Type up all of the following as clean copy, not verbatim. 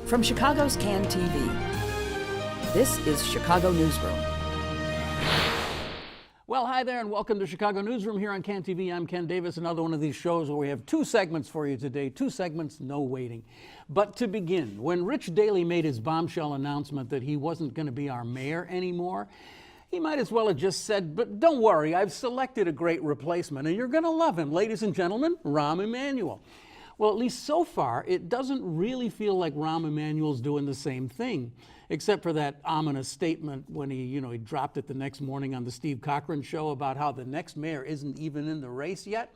From Chicago's CAN TV, this is Chicago Newsroom. Well, hi there and welcome to Chicago Newsroom here on CAN TV. I'm Ken Davis, another one of these shows where we have two segments for you today. Two segments, no waiting. But to begin, when Rich Daley made his bombshell announcement that he wasn't going to be our mayor anymore, he might as well have just said, but don't worry, I've selected a great replacement and you're going to love him. Ladies and gentlemen, Rahm Emanuel. Well, at least so far, it doesn't really feel like Rahm Emanuel's doing the same thing, except for that ominous statement when he dropped it the next morning on the Steve Cochran show about how the next mayor isn't even in the race yet.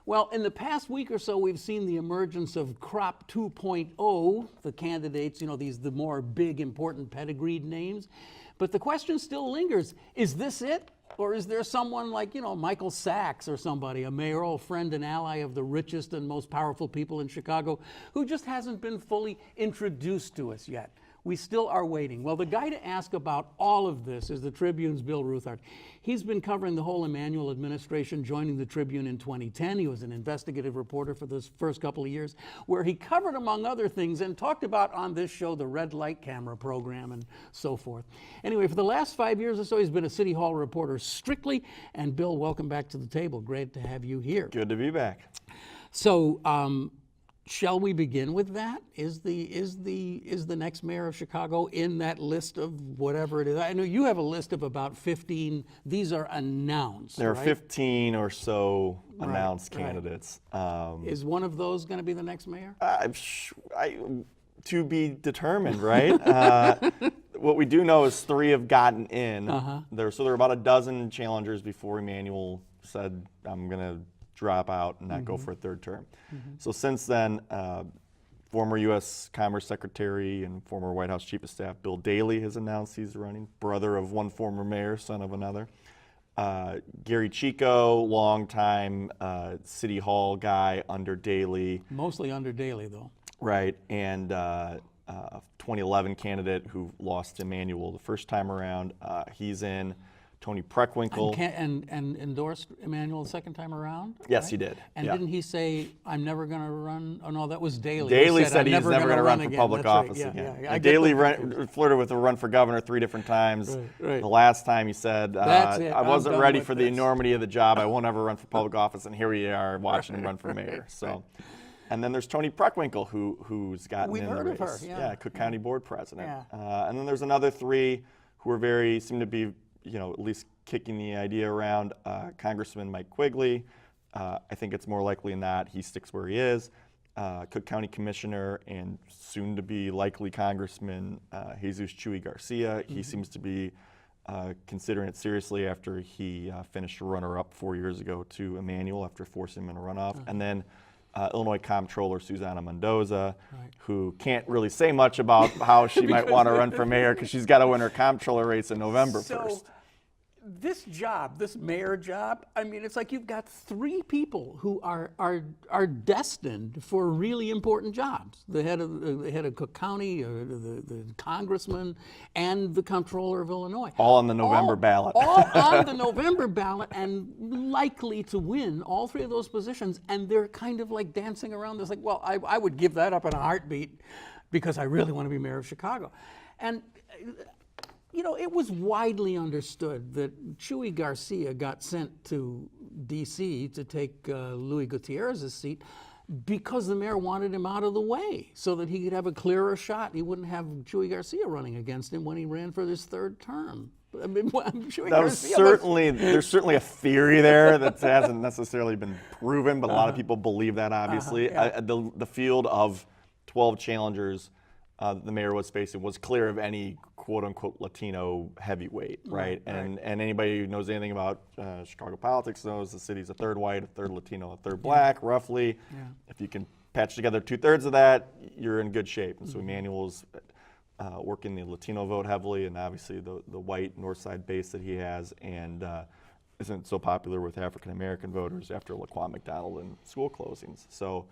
Well, in the past week or so, we've seen the emergence of Crop 2.0, the candidates, the more big, important pedigreed names. But the question still lingers, is this it? Or is there someone like, Michael Sachs or somebody, a mayoral friend and ally of the richest and most powerful people in Chicago, who just hasn't been fully introduced to us yet? We still are waiting. Well, the guy to ask about all of this is the Tribune's Bill Ruthhart. He's been covering the whole Emanuel administration, joining the Tribune in 2010. He was an investigative reporter for those first couple of years, where he covered, among other things, and talked about on this show the red light camera program and so forth. Anyway, for the last 5 years or so, he's been a City Hall reporter strictly. And Bill, welcome back to the table. Great to have you here. Good to be back. So, shall we begin with that? Is the next mayor of Chicago in that list of whatever it is? I know you have a list of about 15. These are announced. There are right? 15 or so announced right. candidates. Is one of those going to be the next mayor? To be determined, right? What we do know is 3 have gotten in. There are about a dozen challengers before Emanuel said, I'm going to drop out and not go for a third term. So since then, former U.S. Commerce Secretary and former White House Chief of Staff Bill Daley has announced he's running, brother of one former mayor, son of another. Gary Chico, longtime City Hall guy under Daley. Mostly under Daley, though. Right, and 2011 candidate who lost to Emanuel the first time around. He's in. Tony Preckwinkle. And endorsed Emanuel the second time around? Yes, right? he did. And yeah. didn't he say, I'm never going to run? Oh, no, that was Daley. Daley said he's never going to run for public That's office right. again. Yeah. Daley flirted with a run for governor 3 different times. Right. The last time he said, I wasn't ready for the this. enormity of the job. I won't ever run for public office. And here we are watching him run for mayor. So, and then there's Tony Preckwinkle, who's gotten in the race. We've heard of her, yeah. Cook County Board President. Yeah. And then there's another 3 who are seem to be, at least kicking the idea around. Congressman Mike Quigley, I think it's more likely than not he sticks where he is. Cook County Commissioner and soon to be likely Congressman Jesus Chuy Garcia. He seems to be considering it seriously after he finished a runner-up 4 years ago to Emanuel after forcing him in a runoff. And then Illinois Comptroller Susana Mendoza, who can't really say much about how she might want to run for mayor because she's got to win her comptroller race in November first. This job, this mayor job, I mean, it's like you've got 3 people who are destined for really important jobs. The head of Cook County, the congressman, and the comptroller of Illinois. All on the November ballot. All on the November ballot and likely to win all 3 of those positions. And they're kind of like dancing around this like, well, I would give that up in a heartbeat because I really want to be mayor of Chicago. And it was widely understood that Chuy Garcia got sent to D.C. to take Louis Gutierrez's seat because the mayor wanted him out of the way so that he could have a clearer shot. He wouldn't have Chuy Garcia running against him when he ran for his 3rd term. I mean, there's certainly a theory there that hasn't necessarily been proven, but a lot of people believe that, obviously. The field of 12 challengers the mayor was facing was clear of any quote-unquote Latino heavyweight, right? And anybody who knows anything about Chicago politics knows the city's a 3rd white, a 3rd Latino, a 3rd black, roughly. If you can patch together 2/3 of that, you're in good shape. And so Emanuel's working the Latino vote heavily, and obviously the white North Side base that he has, and isn't so popular with African American voters after Laquan McDonald and school closings. So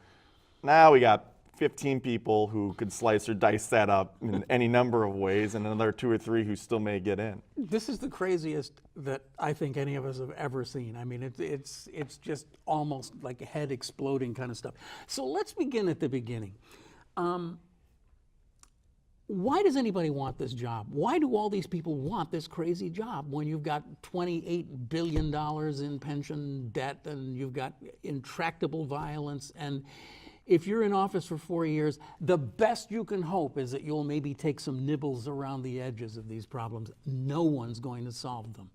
now we got 15 people who could slice or dice that up in any number of ways, and another 2 or 3 who still may get in. This is the craziest that I think any of us have ever seen. I mean, it's just almost like head exploding kind of stuff. So let's begin at the beginning. Why does anybody want this job? Why do all these people want this crazy job when you've got $28 billion in pension debt and you've got intractable violence? And if you're in office for 4 years, the best you can hope is that you'll maybe take some nibbles around the edges of these problems. No one's going to solve them.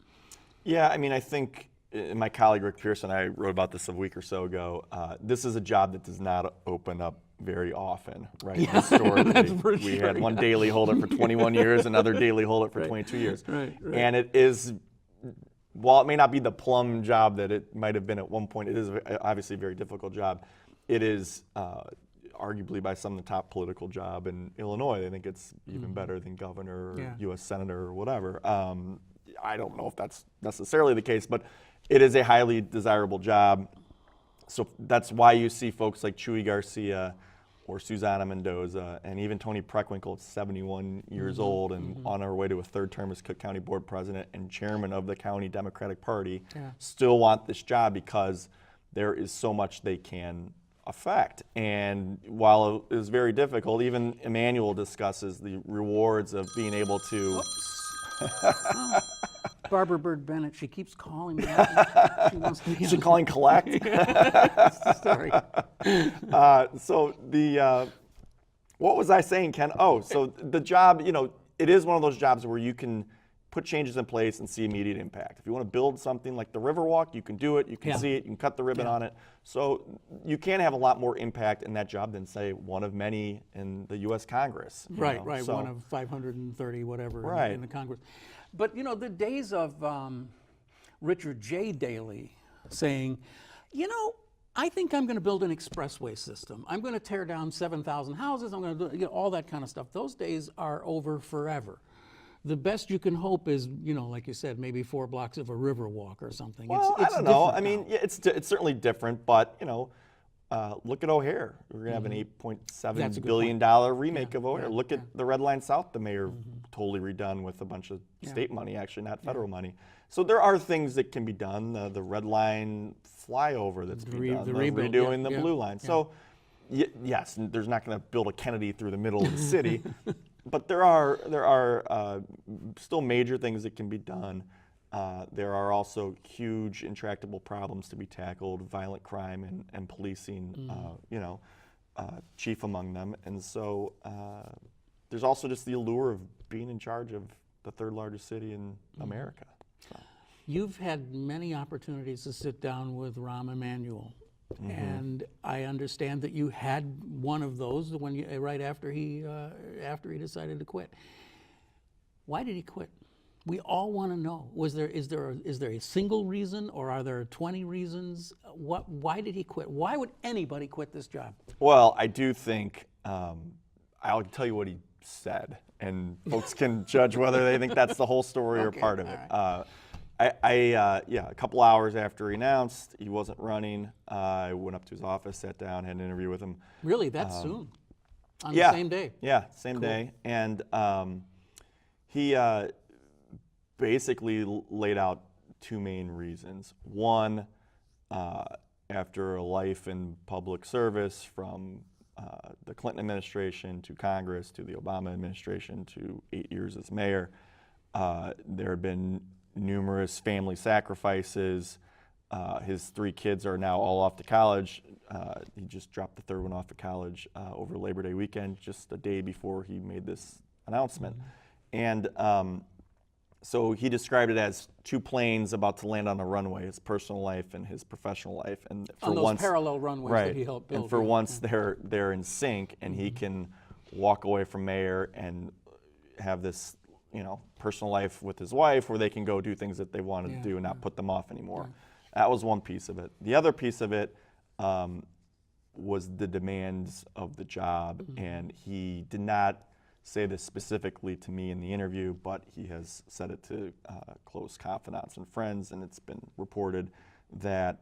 Yeah, I mean, I think my colleague Rick Pearson and I wrote about this a week or so ago. This is a job that does not open up very often, right? Yeah, Historically, that's for we sure, had one daily holder for 21 years, another daily holder for 22 years. Right. And it is, while it may not be the plum job that it might have been at one point, it is obviously a very difficult job. It is arguably by some the top political job in Illinois. I think it's even better than governor or U.S. senator or whatever. I don't know if that's necessarily the case, but it is a highly desirable job. So that's why you see folks like Chuy Garcia or Susana Mendoza and even Tony Preckwinkle, 71 years old and on our way to a third term as Cook County Board President and Chairman of the County Democratic Party, still want this job because there is so much they can affect. And while it is very difficult, even Emanuel discusses the rewards of being able to... Barbara Bird Bennett, she keeps calling me. She wants to be Is she calling collect? Sorry. So what was I saying, Ken? Oh, so the job, it is one of those jobs where you can put changes in place and see immediate impact. If you want to build something like the Riverwalk, you can do it, you can see it, you can cut the ribbon on it. So you can have a lot more impact in that job than, say, one of many in the U.S. Congress. Right. So, one of 530, whatever, Right. in the Congress. But, the days of Richard J. Daley saying, I think I'm going to build an expressway system. I'm going to tear down 7,000 houses. I'm going to do all that kind of stuff. Those days are over forever. The best you can hope is, like you said, maybe 4 blocks of a river walk or something. Well, it's I don't know. different I mean, now. it's certainly different, but, look at O'Hare. We're going to have an $8.7 billion remake of O'Hare. Look at the Red Line South, the mayor totally redone with a bunch of state money, actually, not federal money. So there are things that can be done. The Red Line flyover that's being done, rebuild, redoing the Blue Line. So, yes, there's not going to build a Kennedy through the middle of the city, but there are still major things that can be done. There are also huge intractable problems to be tackled, violent crime and policing, chief among them. And so there's also just the allure of being in charge of the third largest city in America. So. You've had many opportunities to sit down with Rahm Emanuel. And I understand that you had one of those right after he decided to quit. Why did he quit? We all want to know. Is there a single reason, or are there 20 reasons? Why did he quit? Why would anybody quit this job? Well, I do think I'll tell you what he said, and folks can judge whether they think that's the whole story or part of it. Right. A couple hours after he announced he wasn't running, I went up to his office, sat down, had an interview with him. Really, that soon? On the same day? Yeah, same day. And he basically laid out 2 main reasons. One, after a life in public service from the Clinton administration to Congress to the Obama administration to 8 years as mayor, there have been numerous family sacrifices. His 3 kids are now all off to college. He just dropped the 3rd one off to college over Labor Day weekend, just a day before he made this announcement. And so he described it as 2 planes about to land on a runway, his personal life and his professional life. And for On those once, parallel runways that he helped build. and for once they're in sync, and he can walk away from mayor and have this personal life with his wife where they can go do things that they wanted to do and not put them off anymore. That was one piece of it. The other piece of it was the demands of the job, and he did not say this specifically to me in the interview, but he has said it to close confidants and friends, and it's been reported that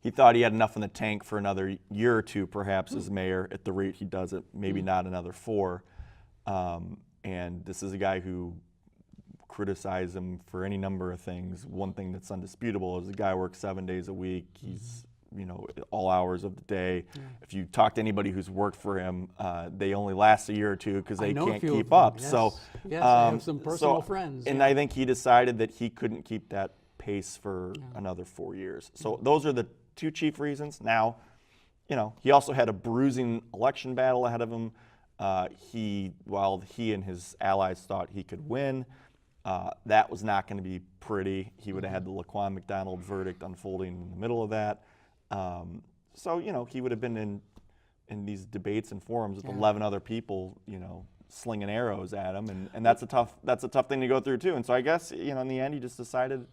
he thought he had enough in the tank for another year or 2, perhaps, as mayor at the rate he does it, maybe not another 4. And this is a guy who criticized him for any number of things. One thing that's undisputable is the guy works 7 days a week. He's all hours of the day. If you talk to anybody who's worked for him, they only last a year or two because they can't keep up. Yes. So, yes, I have some personal friends. And I think he decided that he couldn't keep that pace for another 4 years. So those are the two chief reasons. Now, he also had a bruising election battle ahead of him. While he and his allies thought he could win, that was not going to be pretty. He would have had the Laquan McDonald verdict unfolding in the middle of that. So he would have been in these debates and forums with 11 other people, slinging arrows at him, and that's a tough thing to go through too. And so I guess in the end he just decided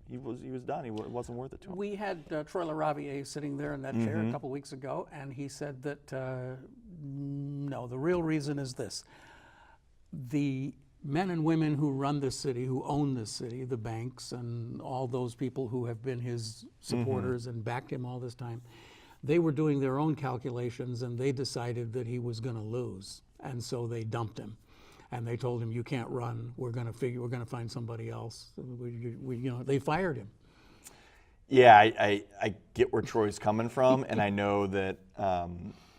he was done. It wasn't worth it to him. We had Troy LaRaviere sitting there in that chair a couple weeks ago, and he said that no, the real reason is this: the men and women who run this city, who own this city, the banks and all those people who have been his supporters and backed him all this time, they were doing their own calculations and they decided that he was going to lose, and so they dumped him. And they told him, "You can't run. We're going to find somebody else." They fired him. Yeah, I get where Troy's coming from, and I know that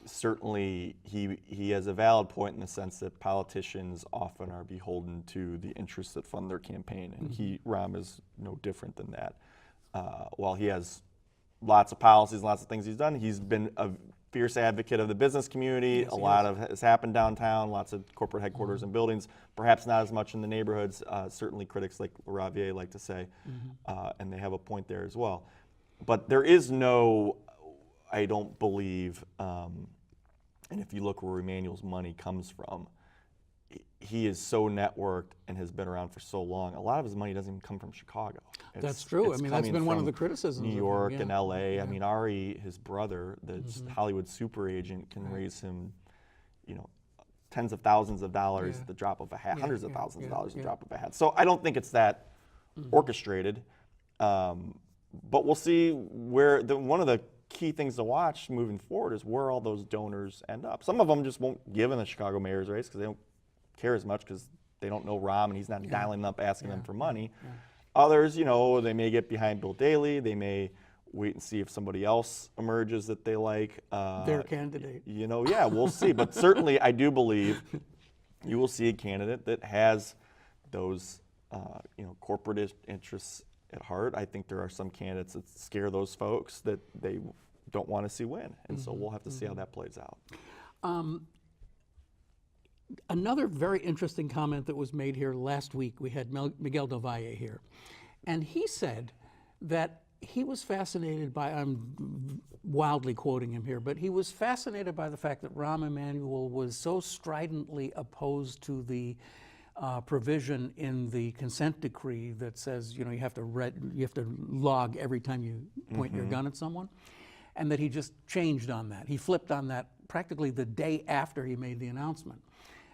certainly he has a valid point in the sense that politicians often are beholden to the interests that fund their campaign, and Rahm is no different than that. While he has lots of policies, lots of things he's done, he's been a fierce advocate of the business community. Yes, a lot of has happened downtown, lots of corporate headquarters and buildings, perhaps not as much in the neighborhoods. Certainly critics like LaRaviere like to say, and they have a point there as well. But there is no, I don't believe, and if you look where Emanuel's money comes from, he is so networked and has been around for so long. A lot of his money doesn't even come from Chicago. That's true. I mean, that's been one of the criticisms. New York and L.A. I mean, Ari, his brother, the Hollywood super agent, can raise him, tens of thousands of dollars at the drop of a hat, hundreds of thousands of dollars at the drop of a hat. So I don't think it's that orchestrated. But we'll see where one of the key things to watch moving forward is where all those donors end up. Some of them just won't give in the Chicago mayor's race because they don't care as much because they don't know Rahm and he's not dialing them up asking them for money. Others, they may get behind Bill Daley. They may wait and see if somebody else emerges that they like. Their candidate. We'll see. But certainly I do believe you will see a candidate that has those, corporate interests at heart. I think there are some candidates that scare those folks that they don't want to see win. And so we'll have to see how that plays out. Another very interesting comment that was made here last week, we had Miguel Del Valle here, and he said that he was fascinated by, I'm wildly quoting him here, but he was fascinated by the fact that Rahm Emanuel was so stridently opposed to the provision in the consent decree that says, you have to log every time you point your gun at someone, and that he just changed on that. He flipped on that practically the day after he made the announcement.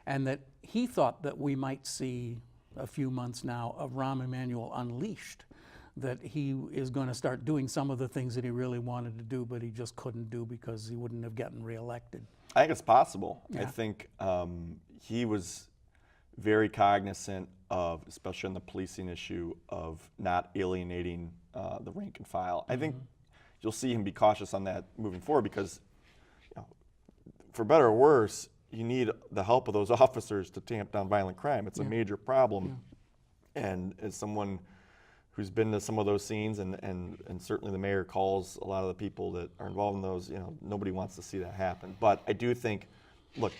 And that he thought that we might see a few months now of Rahm Emanuel unleashed, that he is going to start doing some of the things that he really wanted to do, but he just couldn't do because he wouldn't have gotten reelected. I think it's possible. Yeah. I think he was very cognizant of, especially on the policing issue, of not alienating the rank and file. I think you'll see him be cautious on that moving forward because, for better or worse, you need the help of those officers to tamp down violent crime. It's a major problem. And as someone who's been to some of those scenes, and certainly the mayor calls a lot of the people that are involved in those, nobody wants to see that happen. But I do think, look,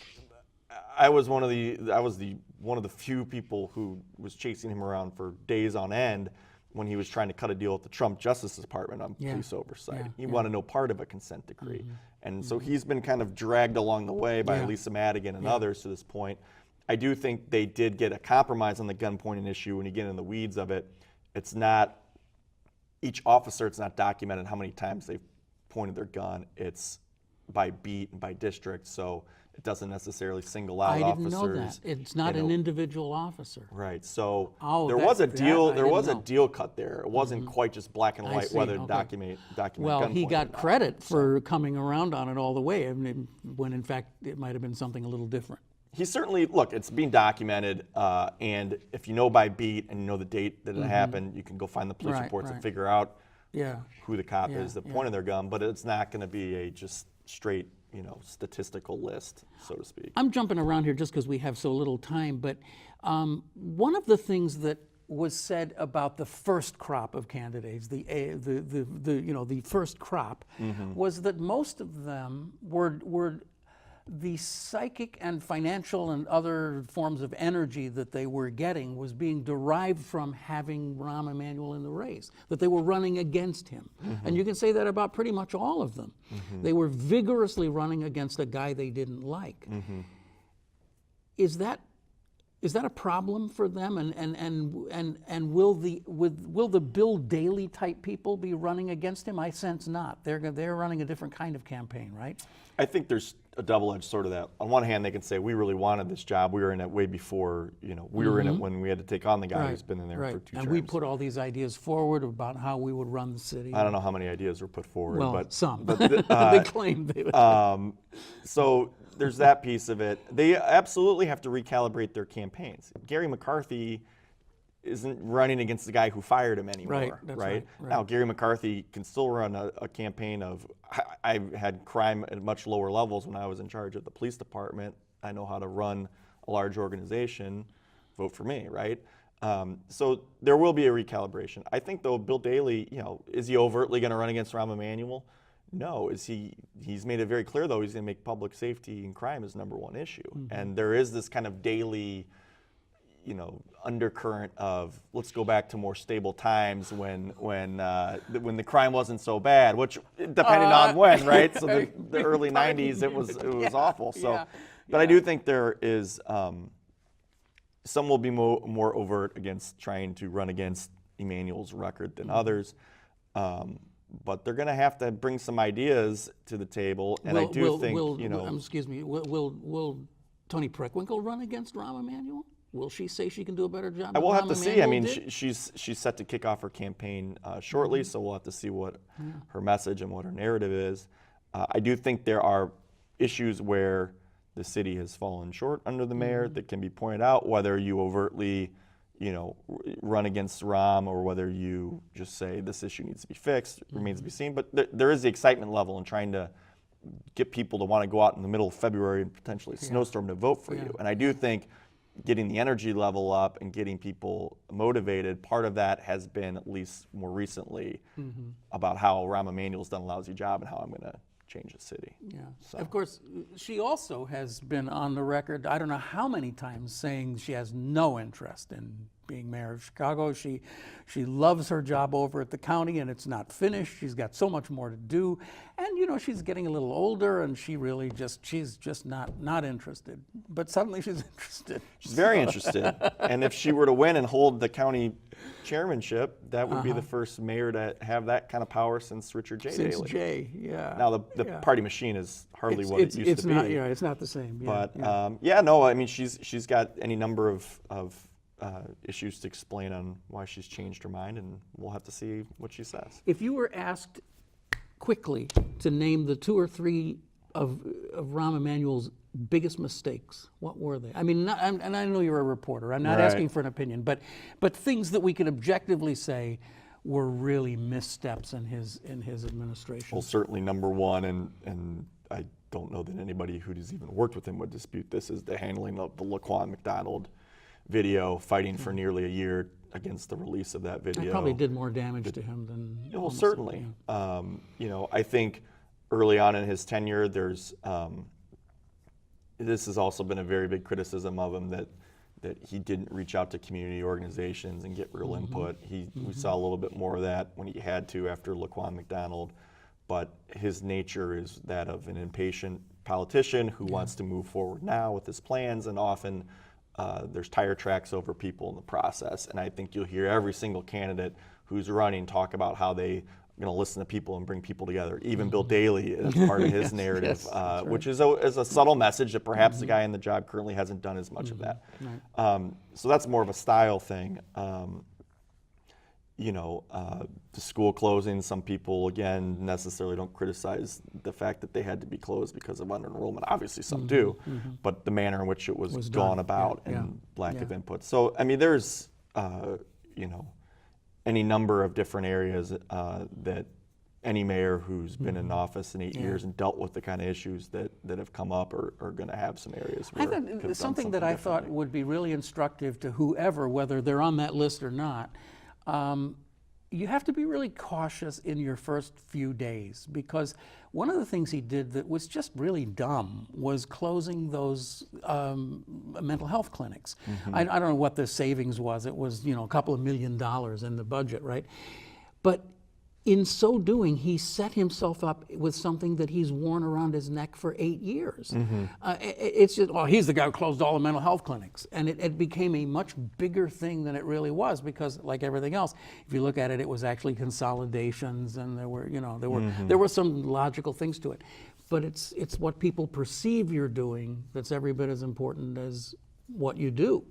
I was one of the few people who was chasing him around for days on end when he was trying to cut a deal with the Trump Justice Department on police oversight. He wanted no part of a consent decree. And so he's been kind of dragged along the way by Lisa Madigan and others to this point. I do think they did get a compromise on the gun pointing issue. When you get in the weeds of it, it's not, each officer, it's not documented how many times they've pointed their gun. It's by beat and by district, so it doesn't necessarily single out officers. I didn't know that. It's not an individual officer. Right. So Oh, there was a deal. There was a know. deal cut there. It wasn't quite just black and I white see, whether okay. document. Well, gun he pointing got or not. credit for coming around on it all the way, when in fact it might have been something a little different. He certainly, look, it's being documented, and if you know by beat and you know the date that it happened, you can go find the police reports and figure out who the cop is that pointed their gun, but it's not going to be a just straight, statistical list, so to speak. I'm jumping around here just because we have so little time, but one of the things that was said about the first crop of candidates, the first crop, was that most of them were the psychic and financial and other forms of energy that they were getting was being derived from having Rahm Emanuel in the race, that they were running against him. And you can say that about pretty much all of them. They were vigorously running against a guy they didn't like. Is that a problem for them? And will the Bill Daley type people be running against him? I sense not. They're running a different kind of campaign, right? I think there's a double-edged sword of that. On one hand, they can say, we really wanted this job. We were in it way before, we were in it when we had to take on the guy who's been in there for 2 terms. And we put all these ideas forward about how we would run the city. I don't know how many ideas were put forward. Well, but some. They claimed they would. So there's that piece of it. They absolutely have to recalibrate their campaigns. Gary McCarthy isn't running against the guy who fired him anymore, right? Now, Gary McCarthy can still run a campaign of, I had crime at much lower levels when I was in charge of the police department. I know how to run a large organization. Vote for me, right? So there will be a recalibration. I think, though, Bill Daley, is he overtly going to run against Rahm Emanuel? No. He's made it very clear, though, he's going to make public safety and crime his #1 issue. And there is this kind of daily undercurrent of let's go back to more stable times when the crime wasn't so bad, which depending on when, right? So the early '90s, it was awful. So, but I do think there is some will be more overt against trying to run against Emanuel's record than others. But they're going to have to bring some ideas to the table, and I do think excuse me. Will Toni Preckwinkle run against Rahm Emanuel? Will she say she can do a better job? I will have to see. I mean, she's set to kick off her campaign shortly, so we'll have to see what her message and what her narrative is. I do think there are issues where the city has fallen short under the mayor that can be pointed out, whether you overtly, run against Rahm or whether you just say this issue needs to be fixed, remains to be seen. But there is the excitement level in trying to get people to want to go out in the middle of February and potentially a snowstorm to vote for you. And I do think getting the energy level up and getting people motivated, part of that has been, at least more recently, about how Rahm Emanuel's done a lousy job and how I'm going to change the city. Yeah. So. Of course, she also has been on the record, I don't know how many times, saying she has no interest in being mayor of Chicago. She loves her job over at the county, and it's not finished. She's got so much more to do. And, she's getting a little older, and she's just not interested. But suddenly she's interested. She's very interested. And if she were to win and hold the county chairmanship, that would be the first mayor to have that kind of power since Richard J. Daley. Since Jay, yeah. Now, the party machine is hardly what it used to be. It's not the same. But, I mean, she's got any number of issues to explain on why she's changed her mind, and we'll have to see what she says. If you were asked quickly to name the 2 or 3 of Rahm Emanuel's biggest mistakes, what were they? I mean, and I know you're a reporter. I'm not asking for an opinion, but things that we can objectively say were really missteps in his administration. Well, certainly #1, and I don't know that anybody who has even worked with him would dispute this, is the handling of the Laquan McDonald video, fighting for nearly a year against the release of that video. It probably did more damage to him than... Well, certainly. I think early on in his tenure, there's... this has also been a very big criticism of him, that he didn't reach out to community organizations and get real input. We saw a little bit more of that when he had to after Laquan McDonald, but his nature is that of an impatient politician who wants to move forward now with his plans, and often there's tire tracks over people in the process. And I think you'll hear every single candidate who's running talk about how they going to listen to people and bring people together. Even Bill Daley is part of his narrative, which is a subtle message that perhaps the guy in the job currently hasn't done as much of that. So that's more of a style thing. The school closing, some people, again, necessarily don't criticize the fact that they had to be closed because of under-enrollment. Obviously, some do, but the manner in which it was gone about and lack of input. So, I mean, there's, any number of different areas that any mayor who's been in office in 8 years and dealt with the kind of issues that have come up are going to have some areas where I thought something that I thought would be really instructive to whoever, whether they're on that list or not, you have to be really cautious in your first few days, because one of the things he did that was just really dumb was closing those mental health clinics. I don't know what the savings was. It was, you know, a couple of $1 million in the budget, right? But in so doing, he set himself up with something that he's worn around his neck for 8 years. It's just, oh, he's the guy who closed all the mental health clinics. And it became a much bigger thing than it really was, because like everything else, if you look at it, it was actually consolidations, and there were, you know, there were some logical things to it. But it's what people perceive you're doing that's every bit as important as what you do.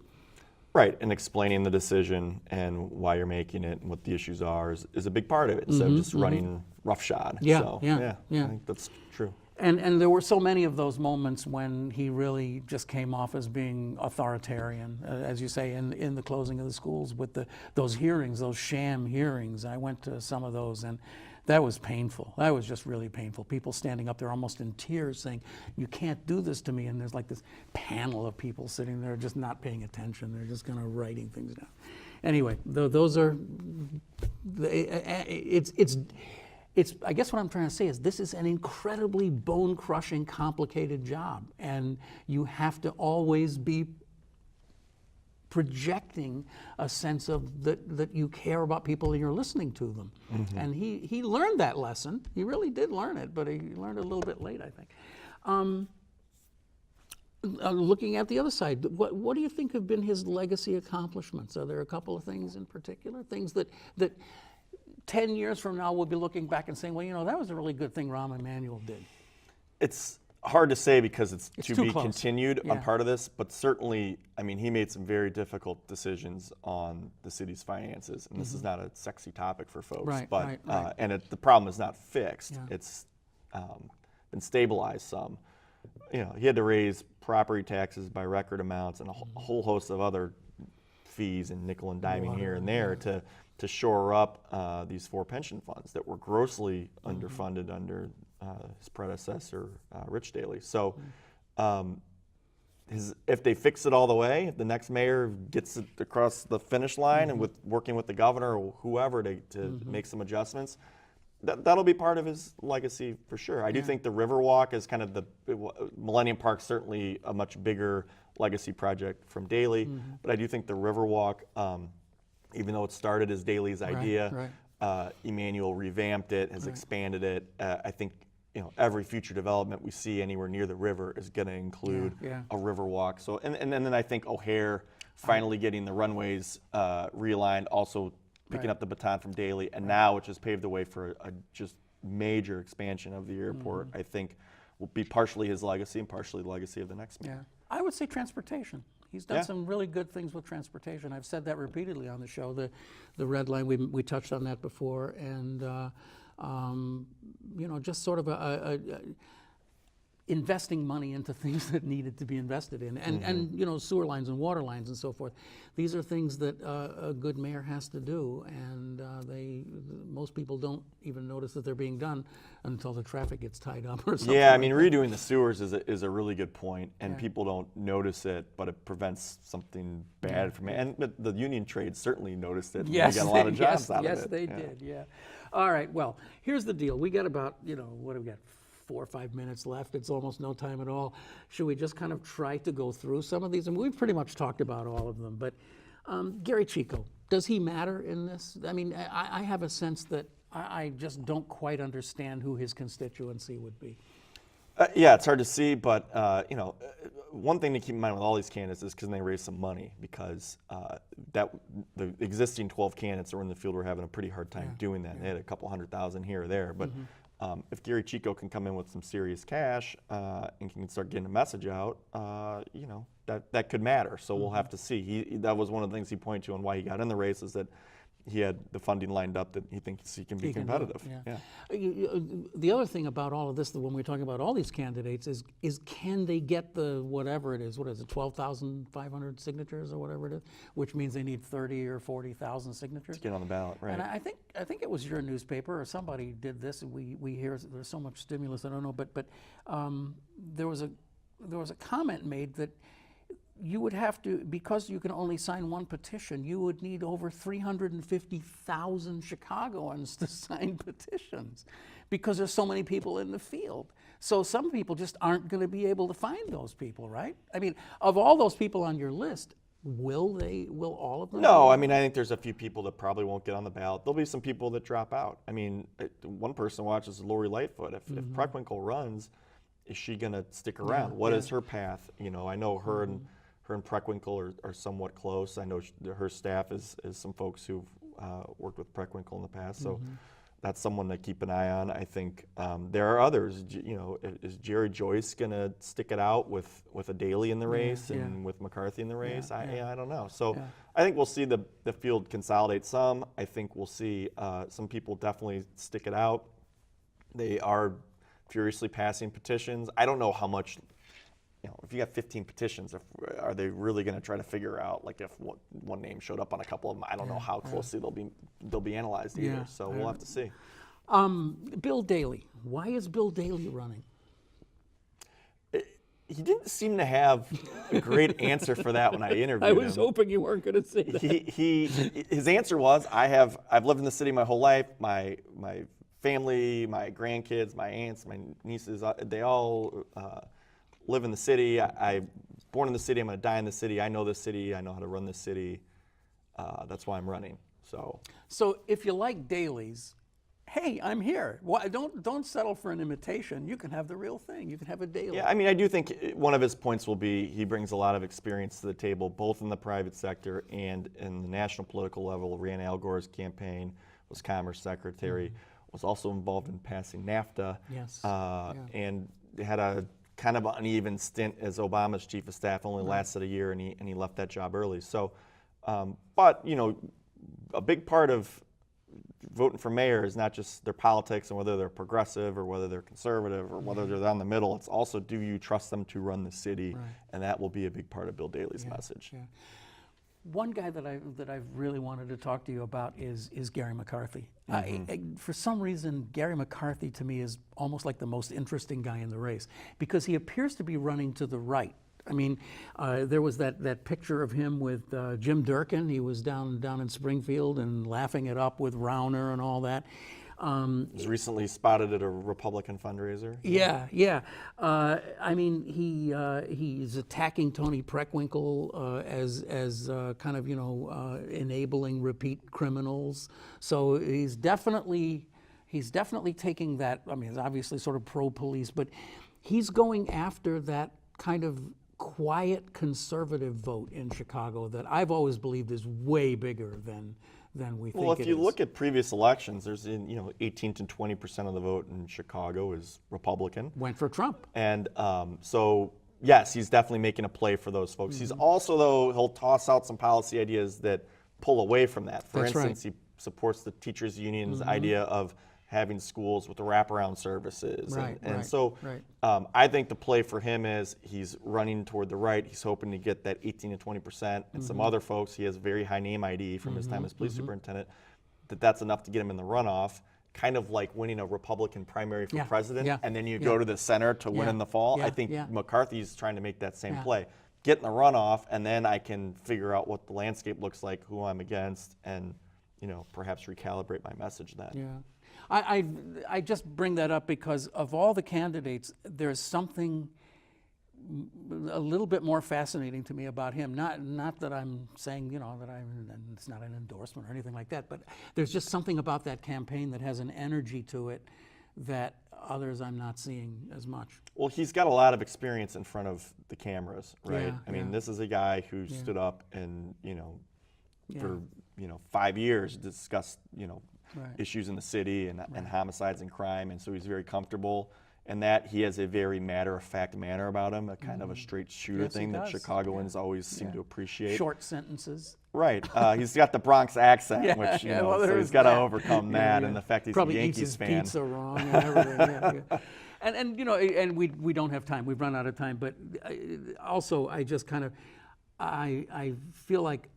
Right, and explaining the decision and why you're making it and what the issues are is a big part of it, instead of just running roughshod. So, I think that's true. And there were so many of those moments when he really just came off as being authoritarian, as you say, in the closing of the schools with those hearings, those sham hearings. I went to some of those, and that was painful. That was just really painful. People standing up there almost in tears saying, you can't do this to me. And there's like this panel of people sitting there just not paying attention. They're just kind of writing things down. Anyway, those are, I guess what I'm trying to say is this is an incredibly bone-crushing, complicated job. And you have to always be projecting a sense of that you care about people and you're listening to them. And he learned that lesson. He really did learn it, but he learned it a little bit late, I think. Looking at the other side, what do you think have been his legacy accomplishments? Are there a couple of things in particular, things that 10 years from now we'll be looking back and saying, well, you know, that was a really good thing Rahm Emanuel did? It's hard to say because it's to be close. continued on part of this, but certainly, I mean, he made some very difficult decisions on the city's finances, and this is not a sexy topic for folks, but and the problem is not fixed. It's been stabilized some. You know, he had to raise property taxes by record amounts and a whole host of other fees and nickel and diming here and there to shore up these 4 pension funds that were grossly underfunded under his predecessor, Rich Daley. So if they fix it all the way, if the next mayor gets it across the finish line and working with the governor or whoever to make some adjustments, that'll be part of his legacy for sure. I do think the Riverwalk is kind of Millennium Park's certainly a much bigger legacy project from Daley, but I do think the Riverwalk, even though it started as Daley's idea, Emanuel revamped it, has expanded it. I think, you know, every future development we see anywhere near the river is going to include a Riverwalk. So, and then I think O'Hare finally getting the runways realigned, also picking up the baton from Daley, and now which has paved the way for a just major expansion of the airport, I think will be partially his legacy and partially the legacy of the next mayor. I would say transportation. He's done some really good things with transportation. I've said that repeatedly on the show. The Red Line, we touched on that before, and you know, just sort of investing money into things that needed to be invested in, and you know, sewer lines and water lines and so forth. These are things that a good mayor has to do, and most people don't even notice that they're being done until the traffic gets tied up or something. Yeah, I mean, redoing the sewers is a really good point, and people don't notice it, but it prevents something bad from it. And the union trade certainly noticed it. Yes, they got a lot of jobs out of it. Yes, they did. Yeah. All right. Well, here's the deal. We got about, you know, what do we got? 4 or 5 minutes left. It's almost no time at all. Should we just kind of try to go through some of these? And we've pretty much talked about all of them. But Gary Chico, does he matter in this? I mean, I have a sense that I just don't quite understand who his constituency would be. Yeah, it's hard to see, but you know, one thing to keep in mind with all these candidates is because they raise some money, because the existing 12 candidates that were in the field were having a pretty hard time doing that. They had a couple $100,000 here or there, but if Gary Chico can come in with some serious cash and can start getting a message out, you know, that could matter. So we'll have to see. That was one of the things he pointed to on why he got in the race, is that he had the funding lined up that he thinks he can be competitive. The other thing about all of this, when we're talking about all these candidates, is can they get the whatever it is? What is it? 12,500 signatures or whatever it is, which means they need 30 or 40,000 signatures To get on the ballot, right? And I think it was your newspaper or somebody did this. We hear there's so much stimulus. I don't know, but there was a comment made that you would have to, because you can only sign one petition, you would need over 350,000 Chicagoans to sign petitions because there's so many people in the field. So some people just aren't going to be able to find those people, right? I mean, of all those people on your list, will all of them? No, I mean, I think there's a few people that probably won't get on the ballot. There'll be some people that drop out. I mean, one person watches Lori Lightfoot. If Preckwinkle runs, is she going to stick around? What is her path? You know, I know her and Preckwinkle are somewhat close. I know her staff is some folks who've worked with Preckwinkle in the past, so that's someone to keep an eye on. I think there are others. You know, is Jerry Joyce going to stick it out with a Daley in the race and with McCarthy in the race? I don't know. So I think we'll see the field consolidate some. I think we'll see some people definitely stick it out. They are furiously passing petitions. I don't know how much. You know, if you have 15 petitions, are they really going to try to figure out, like, if one name showed up on a couple of them? I don't know how closely they'll be analyzed either. So we'll have to see. Bill Daley. Why is Bill Daley running? He didn't seem to have a great answer for that when I interviewed him. I was hoping you weren't going to say that. His answer was, I've lived in the city my whole life. My family, my grandkids, my aunts, my nieces, they all live in the city. I'm born in the city. I'm going to die in the city. I know this city. I know how to run this city. That's why I'm running. So if you like Daley's, hey, I'm here. Why, don't settle for an imitation. You can have the real thing. You can have a Daley. Yeah, I mean, I do think one of his points will be he brings a lot of experience to the table, both in the private sector and in the national political level. Ran Al Gore's campaign, was Commerce Secretary, was also involved in passing NAFTA, and had a kind of uneven stint as Obama's chief of staff, only lasted a year, and he left that job early. So, but you know, a big part of voting for mayor is not just their politics and whether they're progressive or whether they're conservative or whether they're down the middle. It's also, do you trust them to run the city? And that will be a big part of Bill Daley's message. One guy that I've really wanted to talk to you about is Gary McCarthy. For some reason, Gary McCarthy to me is almost like the most interesting guy in the race because he appears to be running to the right. I mean, there was that picture of him with Jim Durkin. He was down in Springfield and laughing it up with Rauner and all that. He was recently spotted at a Republican fundraiser. I mean, he's attacking Tony Preckwinkle as kind of, you know, enabling repeat criminals. So he's definitely taking that. I mean, he's obviously sort of pro-police, but he's going after that kind of quiet conservative vote in Chicago that I've always believed is way bigger than we think it is. Well, if you look at previous elections, there's 18 to 20% of the vote in Chicago is Republican. Went for Trump. And so, yes, he's definitely making a play for those folks. He's also, though, he'll toss out some policy ideas that pull away from that. For instance, he supports the teachers union's idea of having schools with the wraparound services. I think the play for him is he's running toward the right. He's hoping to get that 18 to 20%. And some other folks, he has very high name ID from his time as police superintendent, that's enough to get him in the runoff, kind of like winning a Republican primary for president, and then you go to the center to win in the fall. I think McCarthy's trying to make that same play. Get in the runoff, and then I can figure out what the landscape looks like, who I'm against, and perhaps recalibrate my message then. I just bring that up because of all the candidates, there's something a little bit more fascinating to me about him. Not that I'm saying, that it's not an endorsement or anything like that, but there's just something about that campaign that has an energy to it that others I'm not seeing as much. Well, he's got a lot of experience in front of the cameras, right? I mean, this is a guy who stood up and, for 5 years discussed, issues in the city and homicides and crime, and so he's very comfortable. and that he has a very matter-of-fact manner about him, a kind of a straight shooter Yes, he thing that does. Chicagoans always seem to appreciate. Short sentences. Right. He's got the Bronx accent, Yeah, which, yeah, well, so there he's is got to that. overcome Yeah, that, yeah. and the fact he's Probably a eats Yankees his fan. pizza wrong and everything. Yeah. And we don't have time. We've run out of time. But also, I just kind of, I feel like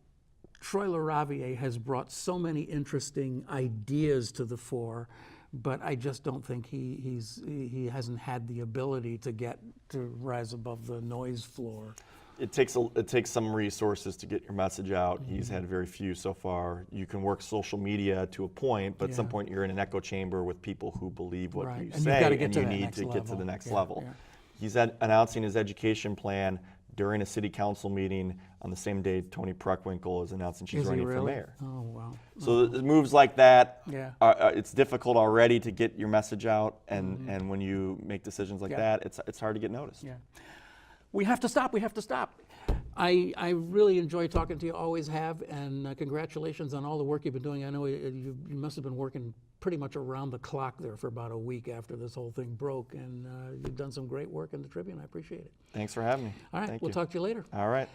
Troy LaRaviere has brought so many interesting ideas to the fore, but I just don't think he hasn't had the ability to get to rise above the noise floor. It takes some resources to get your message out. He's had very few so far. You can work social media to a point, but at some point you're in an echo chamber with people who believe what you And you've say, gotta get and to you that need next to get to the next level. level. Yeah. He's announcing his education plan during a city council meeting on the same day Toni Preckwinkle is announcing she's Is he running for really? mayor. Oh, wow. So moves like that, Yeah. It's difficult already to get your message out, and when you make decisions like that, it's hard to get noticed. Yeah. We have to stop. I really enjoy talking to you, always have, and congratulations on all the work you've been doing. I know you must have been working pretty much around the clock there for about a week after this whole thing broke, and you've done some great work in the Tribune. I appreciate it. Thanks for having me. All right, Thank we'll you. talk to you later. All right.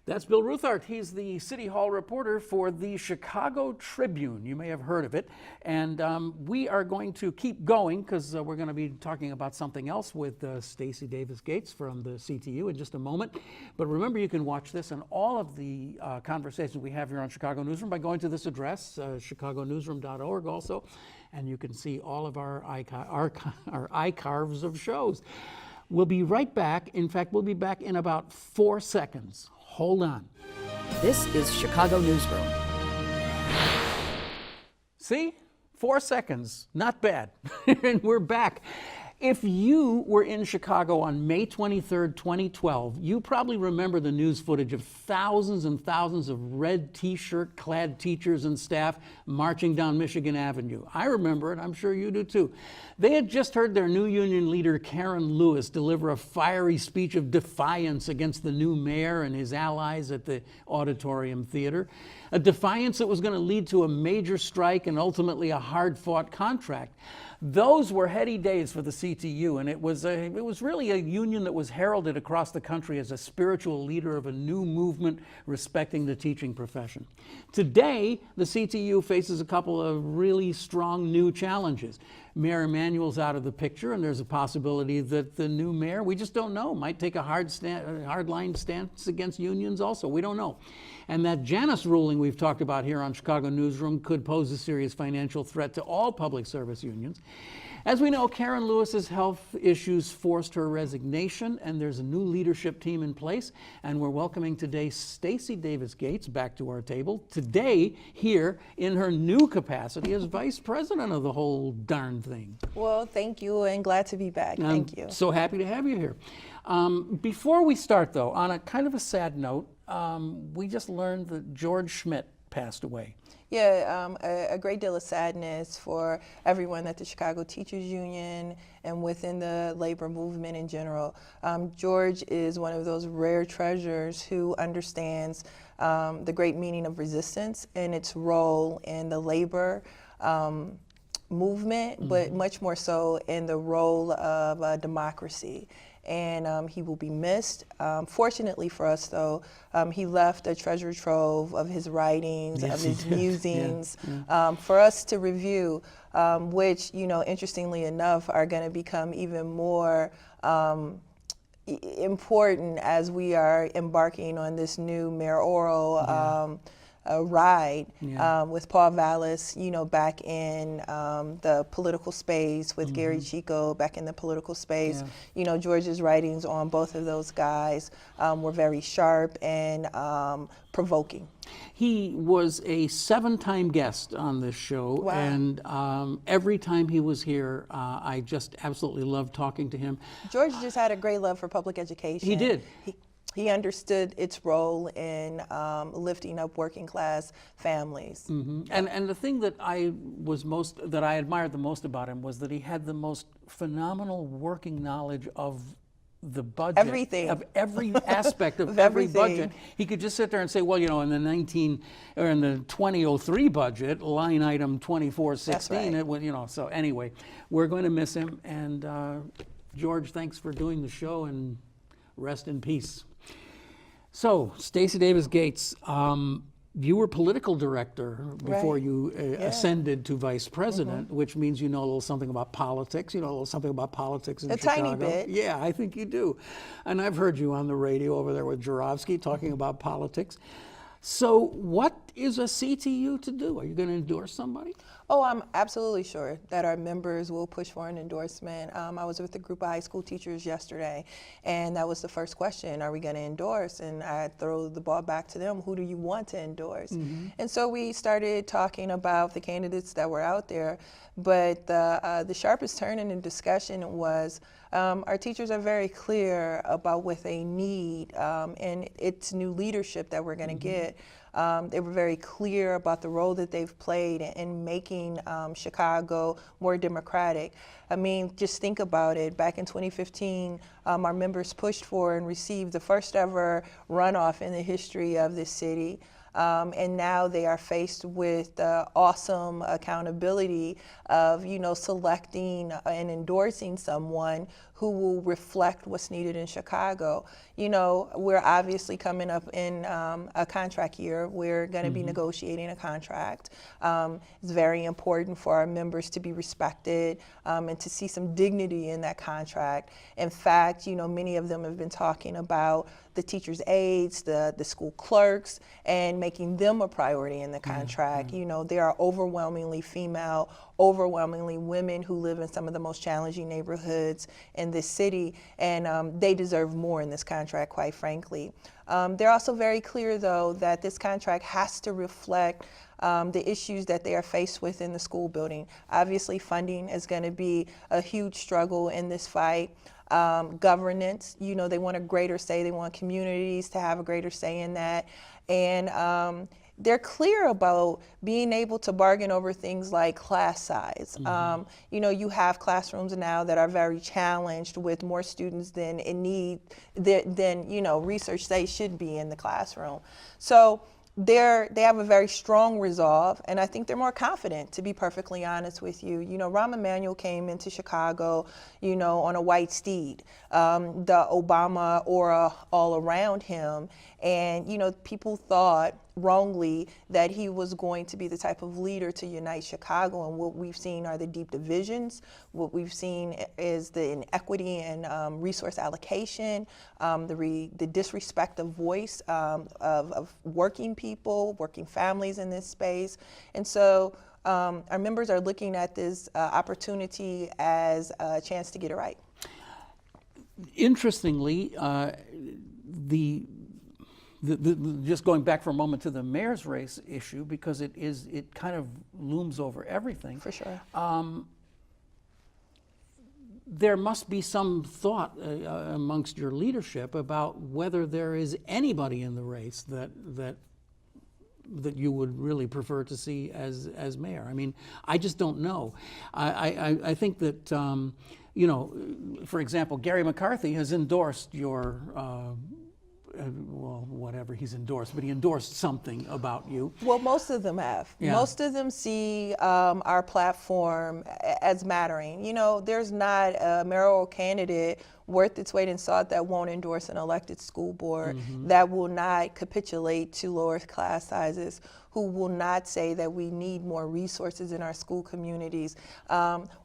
That's Bill Ruthhart. He's the City Hall reporter for the Chicago Tribune. You may have heard of it. And we are going to keep going because we're going to be talking about something else with Stacy Davis Gates from the CTU in just a moment. But remember, you can watch this and all of the conversations we have here on Chicago Newsroom by going to this address, chicagonewsroom.org also. And you can see all of our iCarves of shows. We'll be right back. In fact, we'll be back in about 4 seconds. Hold on. This is Chicago Newsroom. See? 4 seconds. Not bad. And we're back. If you were in Chicago on May 23rd, 2012, you probably remember the news footage of thousands and thousands of red t-shirt clad teachers and staff marching down Michigan Avenue. I remember it. I'm sure you do too. They had just heard their new union leader, Karen Lewis, deliver a fiery speech of defiance against the new mayor and his allies at the Auditorium Theater. A defiance that was going to lead to a major strike and ultimately a hard-fought contract. Those were heady days for the CTU, and it was really a union that was heralded across the country as a spiritual leader of a new movement respecting the teaching profession. Today, the CTU faces a couple of really strong new challenges. Mayor Emanuel's out of the picture, and there's a possibility that the new mayor, we just don't know, might take a hardline stance against unions also. We don't know. And that Janus ruling we've talked about here on Chicago Newsroom could pose a serious financial threat to all public service unions. As we know, Karen Lewis's health issues forced her resignation, and there's a new leadership team in place. And we're welcoming today Stacy Davis Gates back to our table. Today, here in her new capacity as vice president of the whole darn thing. Well, thank you, and glad to be back. Thank you. So happy to have you here. Before we start, though, on a kind of a sad note, we just learned that George Schmidt passed away. Yeah, a great deal of sadness for everyone at the Chicago Teachers Union and within the labor movement in general. George is one of those rare treasures who understands the great meaning of resistance and its role in the labor movement, but much more so in the role of democracy. And he will be missed. Fortunately for us, though, he left a treasure trove of his writings, of his musings, for us to review, which, interestingly enough, are going to become even more important as we are embarking on this new mayoral ride with Paul Vallis, back in the political space, with Gary Chico back in the political space. George's writings on both of those guys were very sharp and provoking. He was a 7-time guest on this show, and every time he was here, I just absolutely loved talking to him. George just had a great love for public education. He did. He understood its role in lifting up working class families. And the thing that I admired the most about him was that he had the most phenomenal working knowledge of the budget, Everything. of every aspect of Of every everything. budget. He could just sit there and say, well, in the 2003 budget, line item 2416, That's right. it would, so anyway, we're going to miss him. And George, thanks for doing the show, and rest in peace. So, Stacy Davis Gates, you were political director before Right. you ascended to vice president, which means you know a little something about politics. You know a little something about politics in A Chicago. tiny bit. Yeah, I think you do. And I've heard you on the radio over there with Jurovsky talking about politics. So what is a CTU to do? Are you going to endorse somebody? Oh, I'm absolutely sure that our members will push for an endorsement. I was with a group of high school teachers yesterday, and that was the first question: are we going to endorse? And I throw the ball back to them: who do you want to endorse? And so we started talking about the candidates that were out there. But the sharpest turn in the discussion was our teachers are very clear about what they need, and it's new leadership that we're going to get. They were very clear about the role that they've played in making Chicago more democratic. I mean, just think about it. Back in 2015, our members pushed for and received the first ever runoff in the history of this city. And now they are faced with the awesome accountability of, selecting and endorsing someone who will reflect what's needed in Chicago. We're obviously coming up in a contract year. We're going to be negotiating a contract. It's very important for our members to be respected and to see some dignity in that contract. In fact, many of them have been talking about the teachers' aides, the school clerks, and making them a priority in the contract. There are overwhelmingly female, overwhelmingly women who live in some of the most challenging neighborhoods in this city, and they deserve more in this contract, quite frankly. They're also very clear, though, that this contract has to reflect the issues that they are faced with in the school building. Obviously, funding is going to be a huge struggle in this fight. Governance, they want a greater say. They want communities to have a greater say in that. And they're clear about being able to bargain over things like class size. You have classrooms now that are very challenged with more students than research says should be in the classroom. So they have a very strong resolve, and I think they're more confident, to be perfectly honest with you. Rahm Emanuel came into Chicago, on a white steed, the Obama aura all around him, and, people thought wrongly that he was going to be the type of leader to unite Chicago, and what we've seen are the deep divisions. What we've seen is the inequity in resource allocation, the disrespect of voice of working people, working families in this space. And so our members are looking at this opportunity as a chance to get it right. Interestingly, just going back for a moment to the mayor's race issue, because it kind of looms over everything. For sure. There must be some thought amongst your leadership about whether there is anybody in the race that you would really prefer to see as mayor. I mean, I just don't know. I think that, for example, Gary McCarthy has endorsed your well, whatever he's endorsed, but he endorsed something about you. Well, most of them have. Yeah. Most of them see our platform as mattering. There's not a mayoral candidate worth its weight in salt that won't endorse an elected school board, that will not capitulate to lower class sizes, who will not say that we need more resources in our school communities.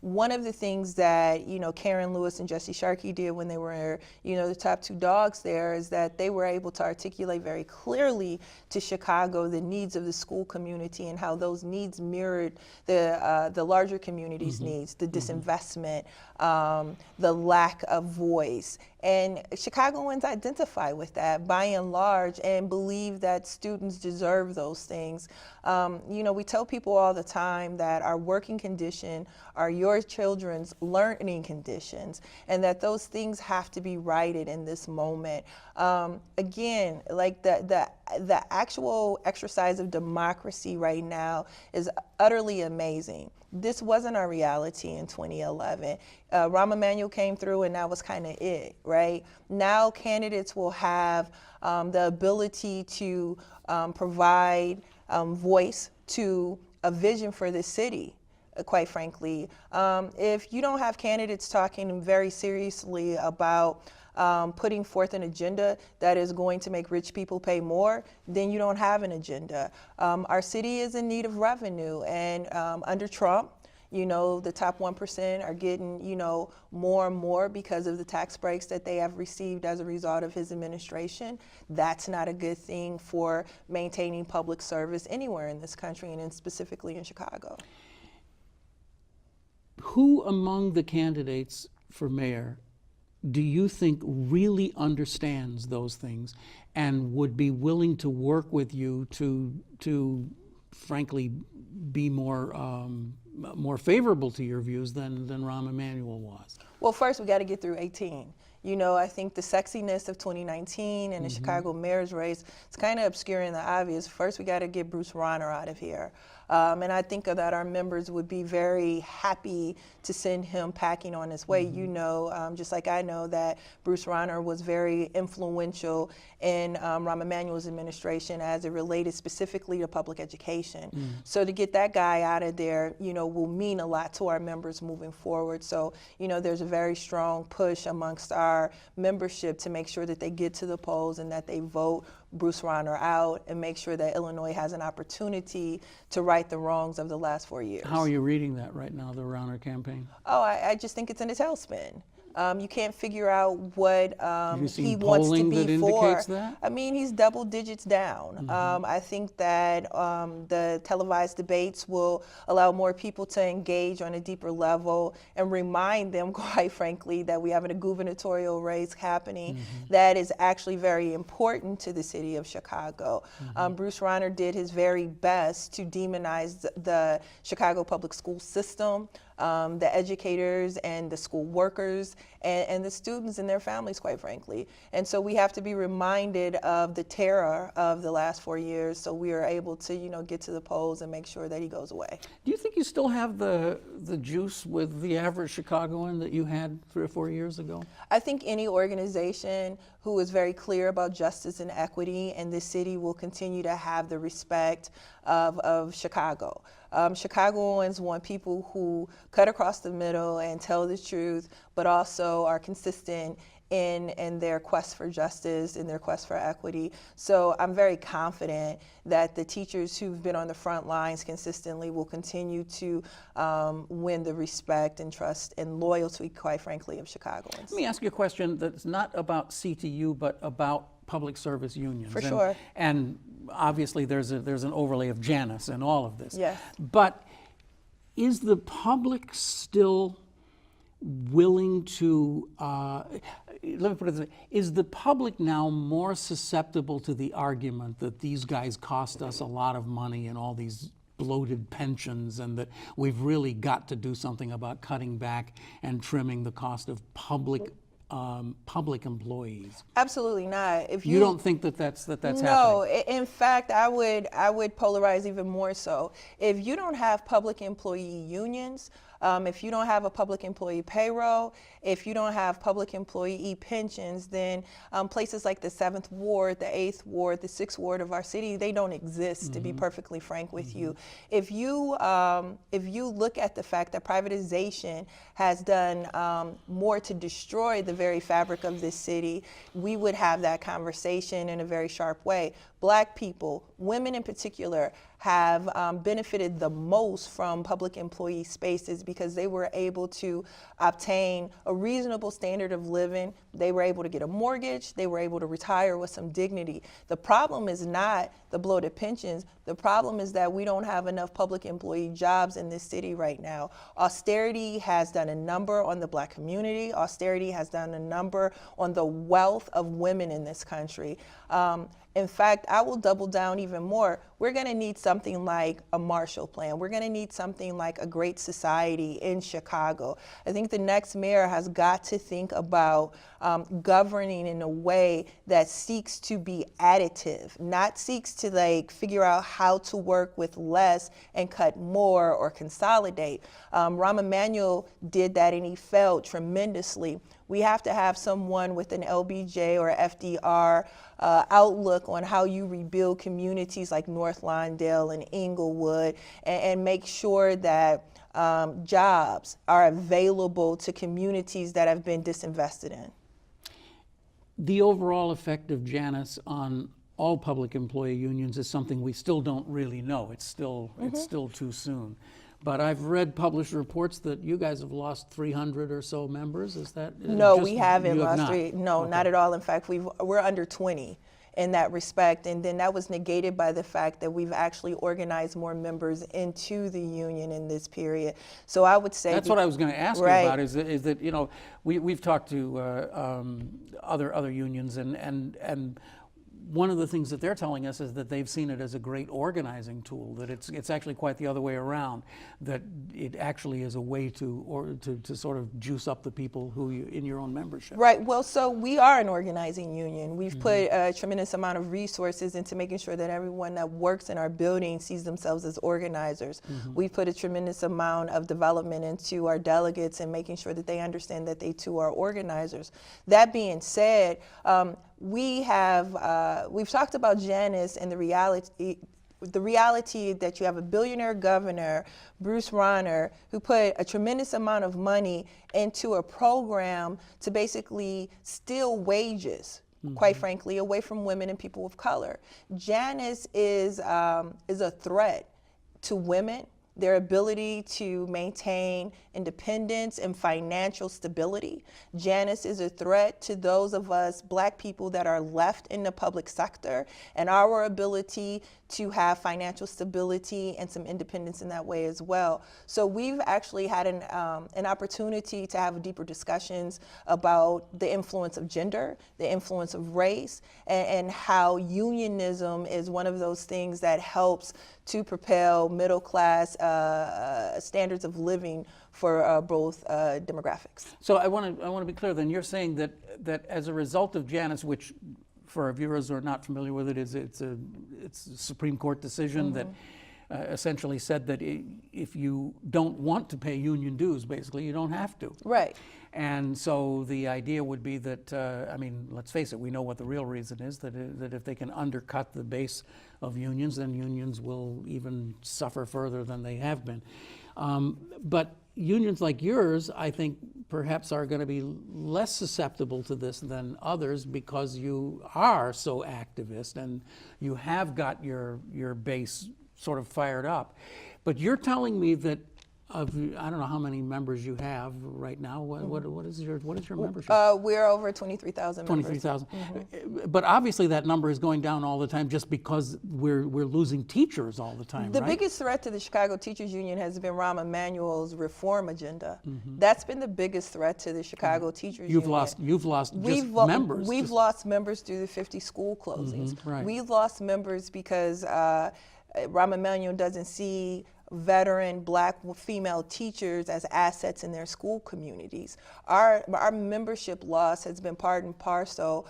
One of the things that Karen Lewis and Jesse Sharkey did when they were the top two dogs there is that they were able to articulate very clearly to Chicago the needs of the school community and how those needs mirrored the larger community's needs, the disinvestment, the lack of voice. And Chicagoans identify with that by and large and believe that students deserve those things. We tell people all the time that our working condition are your children's learning conditions, and that those things have to be righted in this moment. Again, like the actual exercise of democracy right now is utterly amazing. This wasn't our reality in 2011. Rahm Emanuel came through and that was kind of it, right? right? Now candidates will have the ability to provide voice to a vision for the city. Quite frankly, if you don't have candidates talking very seriously about putting forth an agenda that is going to make rich people pay more, then you don't have an agenda. Our city is in need of revenue, and under Trump, you know, the top 1% are getting, you know, more and more because of the tax breaks that they have received as a result of his administration. That's not a good thing for maintaining public service anywhere in this country, and specifically in Chicago. Who among the candidates for mayor do you think really understands those things and would be willing to work with you to frankly be more favorable to your views than Rahm Emanuel was? Well, first we got to get through 18. You know, I think the sexiness of 2019 and the Chicago mayor's race is kind of obscuring the obvious. First, we got to get Bruce Rauner out of here. And I think that our members would be very happy to send him packing on his way. You know, just like I know that Bruce Rauner was very influential in Rahm Emanuel's administration as it related specifically to public education. So to get that guy out of there, you know, will mean a lot to our members moving forward. So, you know, there's a very strong push amongst our membership to make sure that they get to the polls and that they vote Bruce Rauner out and make sure that Illinois has an opportunity to right the wrongs of the last 4 years. How are you reading that right now, the Rauner campaign? Oh, I just think it's in a tailspin. You can't figure out what he wants to polling be that indicates for. that? I mean, he's double digits down. I think that the televised debates will allow more people to engage on a deeper level and remind them, quite frankly, that we have a gubernatorial race happening that is actually very important to the city of Chicago. Bruce Rauner did his very best to demonize the Chicago public school system, the educators and the school workers and the students and their families, quite frankly. And so we have to be reminded of the terror of the last 4 years so we are able to, you know, get to the polls and make sure that he goes away. Do you think you still have the juice with the average Chicagoan that you had 3 or 4 years ago? I think any organization who is very clear about justice and equity in this city will continue to have the respect of Chicago. Chicagoans want people who cut across the middle and tell the truth, but also are consistent in their quest for justice, in their quest for equity. So I'm very confident that the teachers who've been on the front lines consistently will continue to win the respect and trust and loyalty, quite frankly, of Chicagoans. Let me ask you a question that's not about CTU, but about public service unions. For sure. And obviously there's an overlay of Janus in all of this. Yes. But is the public still willing to, let me put it this way, is the public now more susceptible to the argument that these guys cost us a lot of money and all these bloated pensions and that we've really got to do something about cutting back and trimming the cost of public employees? Absolutely not. If you don't think that's happening? No, in fact, I would polarize even more so. If you don't have public employee unions, if you don't have a public employee payroll, if you don't have public employee pensions, then places like the 7th Ward, the 8th Ward, the 6th Ward of our city, they don't exist, to be perfectly frank with you. If you look at the fact that privatization has done more to destroy the very fabric of this city, we would have that conversation in a very sharp way. Black people, women in particular, have benefited the most from public employee spaces because they were able to obtain a reasonable standard of living. They were able to get a mortgage. They were able to retire with some dignity. The problem is not the bloated pensions. The problem is that we don't have enough public employee jobs in this city right now. Austerity has done a number on the Black community. Austerity has done a number on the wealth of women in this country. In fact, I will double down even more. We're going to need something like a Marshall Plan. We're going to need something like a Great Society in Chicago. I think the next mayor has got to think about governing in a way that seeks to be additive, not seeks to figure out how to work with less and cut more or consolidate. Rahm Emanuel did that and he failed tremendously. We have to have someone with an LBJ or FDR outlook on how you rebuild communities like North Lawndale and Inglewood, and make sure that jobs are available to communities that have been disinvested in. The overall effect of Janus on all public employee unions is something we still don't really know. It's still too soon. But I've read published reports that you guys have lost 300 or so members. Is that? No, we haven't you lost have not? three. No, Okay. not at all. In fact, we're under 20 in that respect. And then that was negated by the fact that we've actually organized more members into the union in this period. So I would say That's what I was going to ask Right. you about. Is that you know we've talked to other unions and one of the things that they're telling us is that they've seen it as a great organizing tool, that it's actually quite the other way around, that it actually is a way to sort of juice up the people who you in your own membership. Right. Well, so we are an organizing union. We've put a tremendous amount of resources into making sure that everyone that works in our building sees themselves as organizers. We've put a tremendous amount of development into our delegates and making sure that they understand that they too are organizers. That being said, we've talked about Janus and the reality that you have a billionaire governor, Bruce Rauner, who put a tremendous amount of money into a program to basically steal wages, quite frankly, away from women and people of color. Janus is a threat to women, their ability to maintain independence and financial stability. Janus is a threat to those of us Black people that are left in the public sector and our ability to have financial stability and some independence in that way as well. So we've actually had an opportunity to have deeper discussions about the influence of gender, the influence of race, and how unionism is one of those things that helps to propel middle class standards of living for both demographics. So I want to be clear. Then you're saying that as a result of Janus, which for our viewers who are not familiar with it, it's a Supreme Court decision that essentially said that if you don't want to pay union dues, basically you don't have to. Right. And so the idea would be that, I mean, let's face it, we know what the real reason is, that if they can undercut the base of unions, then unions will even suffer further than they have been. But unions like yours, I think, perhaps are going to be less susceptible to this than others because you are so activist and you have got your base sort of fired up. But you're telling me that I don't know how many members you have right now. What is your membership? We're over 23,000 members. 23,000. But obviously that number is going down all the time just because we're losing teachers all the time, The right? biggest threat to the Chicago Teachers Union has been Rahm Emanuel's reform agenda. That's been the biggest threat to the Chicago Teachers You've Union. lost members. We've lost members through the 50 school closings. right. We've lost members because Rahm Emanuel doesn't see veteran Black female teachers as assets in their school communities. Our membership loss has been part and parcel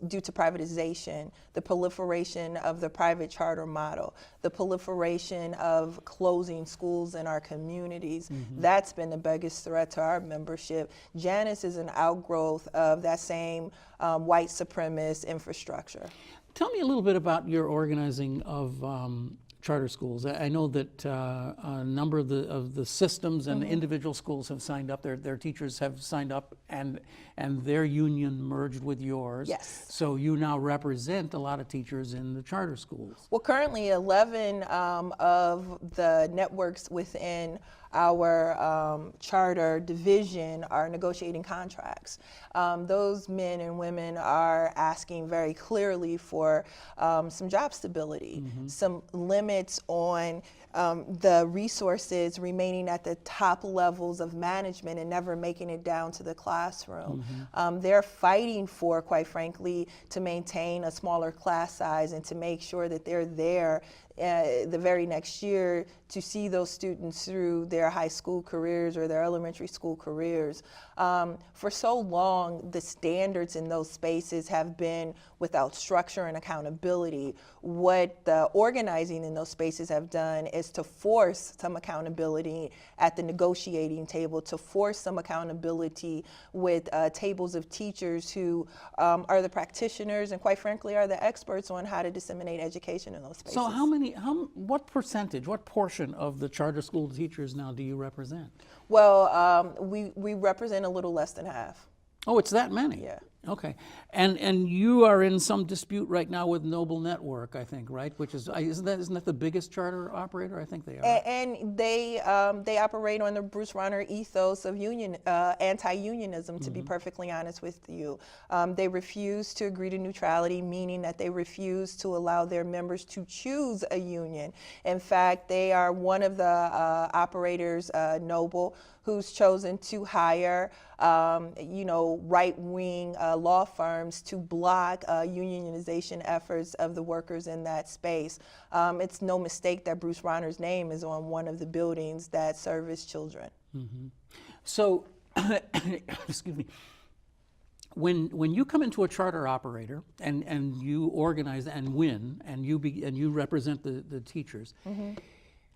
due to privatization, the proliferation of the private charter model, the proliferation of closing schools in our communities. That's been the biggest threat to our membership. Janus is an outgrowth of that same white supremacist infrastructure. Tell me a little bit about your organizing of charter schools. I know that a number of the systems and individual schools have signed up. Their teachers have signed up, and their union merged with yours. Yes. So you now represent a lot of teachers in the charter schools. Well, currently 11 of the networks within our charter division are negotiating contracts. Those men and women are asking very clearly for some job stability, some limits on the resources remaining at the top levels of management and never making it down to the classroom. They're fighting for, quite frankly, to maintain a smaller class size and to make sure that they're there the very next year to see those students through their high school careers or their elementary school careers. For so long, the standards in those spaces have been without structure and accountability. What the organizing in those spaces have done is to force some accountability at the negotiating table, to force some accountability with tables of teachers who are the practitioners and, quite frankly, are the experts on how to disseminate education in those spaces. So what percentage, what portion of the charter school teachers now do you represent? Well, we represent a little less than half. Oh, it's that many? Yeah. Okay. And you are in some dispute right now with Noble Network, I think, right? Which is, isn't that the biggest charter operator? I think they are. And they operate on the Bruce Rauner ethos of anti-unionism, to be perfectly honest with you. They refuse to agree to neutrality, meaning that they refuse to allow their members to choose a union. In fact, they are one of the operators, Noble, who's chosen to hire, right-wing law firms to block unionization efforts of the workers in that space. It's no mistake that Bruce Rauner's name is on one of the buildings that service children. Mm-hmm. So, excuse me. When you come into a charter operator and you organize and win and you represent the teachers. Mm-hmm.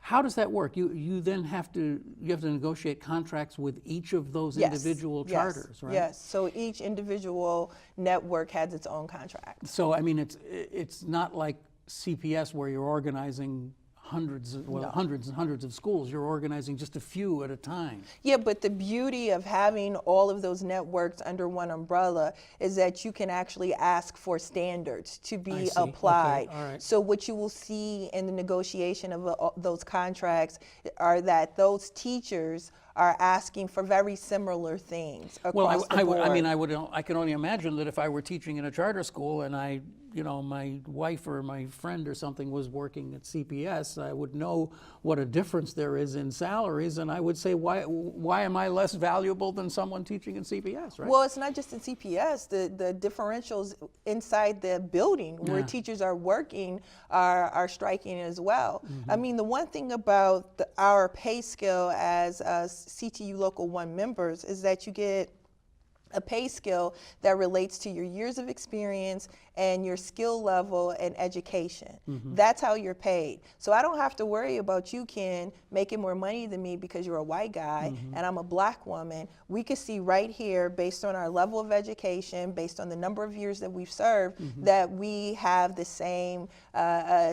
How does that work? You then have to negotiate contracts with each of those individual charters, right? Yes. So each individual network has its own contract. So I mean, it's not like CPS where you're organizing hundreds and hundreds of schools. You're organizing just a few at a time. Yeah, but the beauty of having all of those networks under one umbrella is that you can actually ask for standards to be applied. Okay. All right. So what you will see in the negotiation of those contracts are that those teachers are asking for very similar things across the board. I can only imagine that if I were teaching in a charter school and my wife or my friend or something was working at CPS, I would know what a difference there is in salaries, and I would say, why am I less valuable than someone teaching in CPS, right? Well, it's not just in CPS. The differentials inside the building where teachers are working are striking as well. Mm-hmm. I mean, the one thing about our pay scale as CTU Local 1 members is that you get a pay scale that relates to your years of experience and your skill level and education. Mm-hmm. That's how you're paid. So I don't have to worry about you, Ken, making more money than me because you're a white guy and I'm a black woman. We can see right here, based on our level of education, based on the number of years that we've served, that we have the same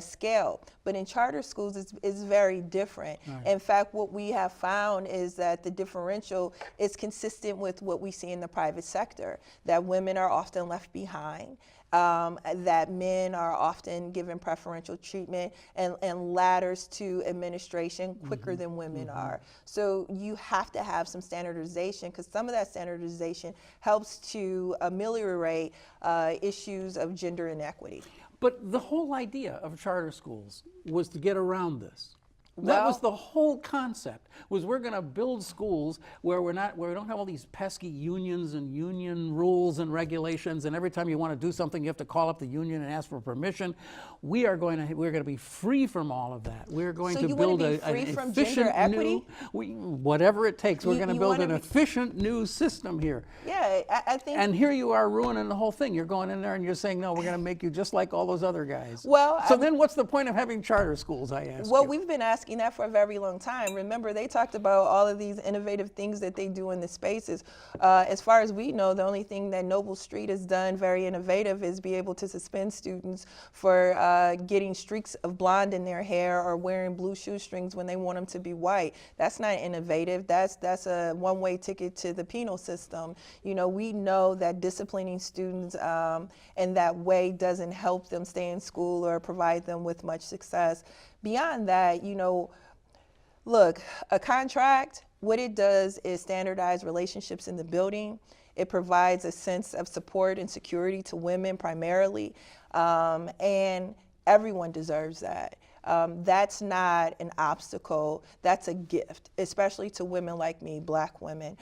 scale. But in charter schools, it's very different. Right. In fact, what we have found is that the differential is consistent with what we see in the private sector, that women are often left behind, that men are often given preferential treatment and ladders to administration quicker than women are. So you have to have some standardization, because some of that standardization helps to ameliorate issues of gender inequity. But the whole idea of charter schools was to get around this. That was the whole concept, was we're going to build schools where we don't have all these pesky unions and union rules and regulations, and every time you want to do something you have to call up the union and ask for permission. We're going to be free from all of that. We're going to build an efficient whatever it takes. We're going to build an efficient new system here. Yeah, I think. And here you are ruining the whole thing. You're going in there and you're saying, no, we're going to make you just like all those other guys. Well, so then what's the point of having charter schools, I ask you? Well, we've been asking that for a very long time. Remember, they talked about all of these innovative things that they do in the spaces. As far as we know, the only thing that Noble Street has done very innovative is be able to suspend students for getting streaks of blonde in their hair or wearing blue shoestrings when they want them to be white. That's not innovative. That's a one-way ticket to the penal system. You know, we know that disciplining students in that way doesn't help them stay in school or provide them with much success. Beyond that, you know, look, a contract, what it does is standardize relationships in the building. It provides a sense of support and security to women primarily, and everyone deserves that. that's not an obstacle, that's a gift, especially to women like me, Black women.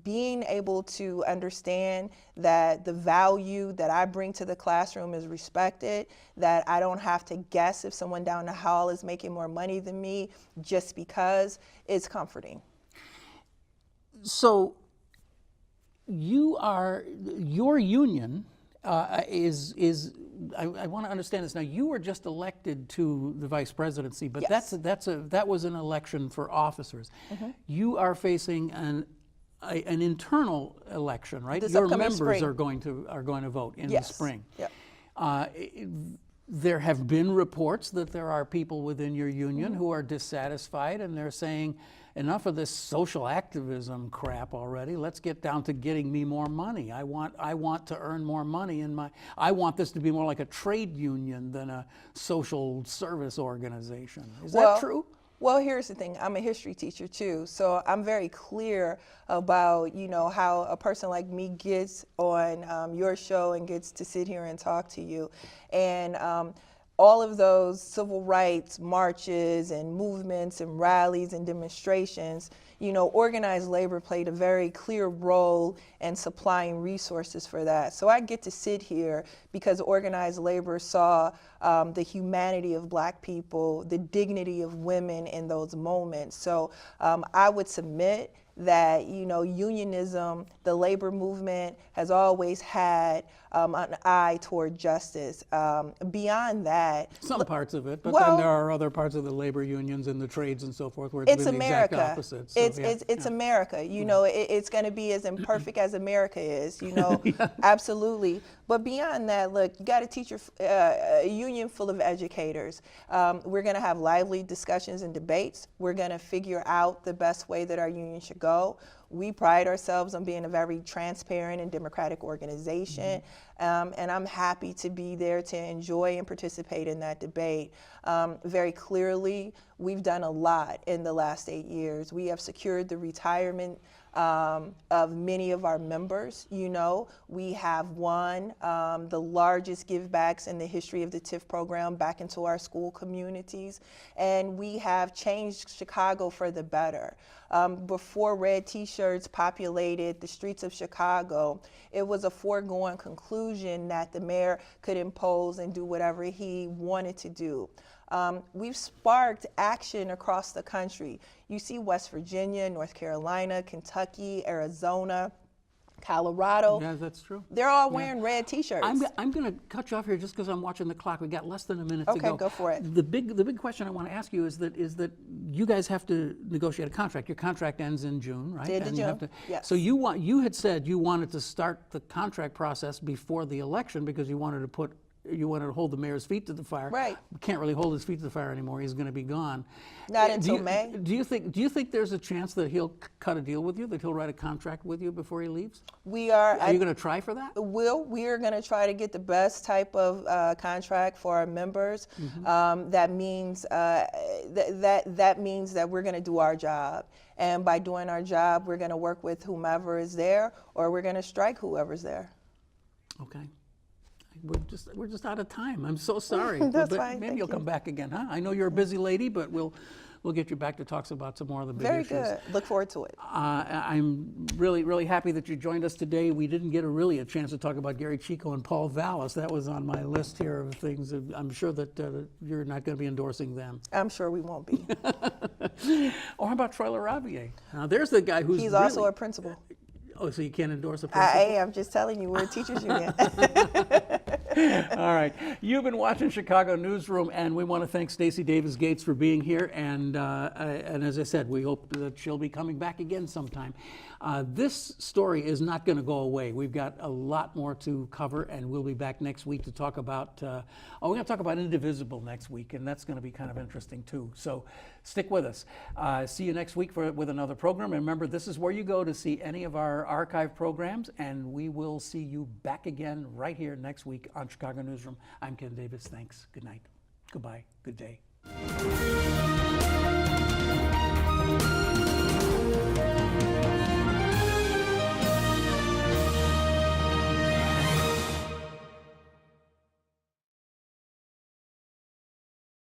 Being able to understand that the value that I bring to the classroom is respected, that I don't have to guess if someone down the hall is making more money than me just because, is comforting. So your union I want to understand this now. You were just elected to the vice presidency, but Yes. that was an election for officers. You are facing an internal election, right? This Your upcoming members spring. are going to vote in Yes. the spring. Yep. There have been reports that there are people within your union who are dissatisfied, and they're saying, enough of this social activism crap already. Let's get down to getting me more money. I want to earn more money I want this to be more like a trade union than a social service organization. Is that true? Well, here's the thing. I'm a history teacher too, so I'm very clear about how a person like me gets on your show and gets to sit here and talk to you, and all of those civil rights marches and movements and rallies and demonstrations, organized labor played a very clear role in supplying resources for that. So I get to sit here because organized labor saw the humanity of Black people, the dignity of women in those moments. So I would submit that unionism, the labor movement, has always had an eye toward justice. Beyond that, some parts of it, but well, then there are other parts of the labor unions and the trades and so forth where it's been America. The exact opposite. So, it's America. It's going to be as imperfect as America is. Absolutely. But beyond that, look, you got to teach a union full of educators. We're going to have lively discussions and debates. We're going to figure out the best way that our union should go. We pride ourselves on being a very transparent and democratic organization, and I'm happy to be there to enjoy and participate in that debate. Very clearly, we've done a lot in the last 8 years. We have secured the retirement of many of our members. We have won the largest givebacks in the history of the TIF program back into our school communities, and we have changed Chicago for the better. Before red t-shirts populated the streets of Chicago, it was a foregone conclusion that the mayor could impose and do whatever he wanted to do. We've sparked action across the country. You see West Virginia, North Carolina, Kentucky, Arizona, Colorado. Yeah, that's true. They're all wearing red t-shirts. I'm going to cut you off here just because I'm watching the clock. We got less than a minute to go. Okay, go for it. The big question I want to ask you is that you guys have to negotiate a contract. Your contract ends in June, right? Did in June. Yes. So you had said you wanted to start the contract process before the election because you wanted to hold the mayor's feet to the fire. Right. We can't really hold his feet to the fire anymore. He's going to be gone. Not until May. Do you think there's a chance that he'll cut a deal with you, that he'll write a contract with you before he leaves? We are. Are you going to try for that? We are going to try to get the best type of contract for our members. That means that means that we're going to do our job, and by doing our job, we're going to work with whomever is there, or we're going to strike whoever's there. Okay. We're just out of time. I'm so sorry. That's but fine. Maybe you'll come back again, huh? I know you're a busy lady, but we'll get you back to talk about some more of the big issues. Very good. Look forward to it. I'm really happy that you joined us today. We didn't get a chance to talk about Gary Chico and Paul Vallis. That was on my list here of things. I'm sure that you're not going to be endorsing them. I'm sure we won't be. Or how about Troy LaRaviere? Now, there's the guy who's He's also a principal. Oh, so you can't endorse a principal? I am just telling you, we're a teachers union. All right. You've been watching Chicago Newsroom, and we want to thank Stacy Davis Gates for being here. And as I said, we hope that she'll be coming back again sometime. This story is not going to go away. We've got a lot more to cover, and we'll be back next week to talk about, we're going to talk about Indivisible next week, and that's going to be kind of interesting too. So stick with us. See you next week with another program. And remember, this is where you go to see any of our archive programs, and we will see you back again right here next week on Chicago Newsroom. I'm Ken Davis. Thanks. Good night. Goodbye. Good day.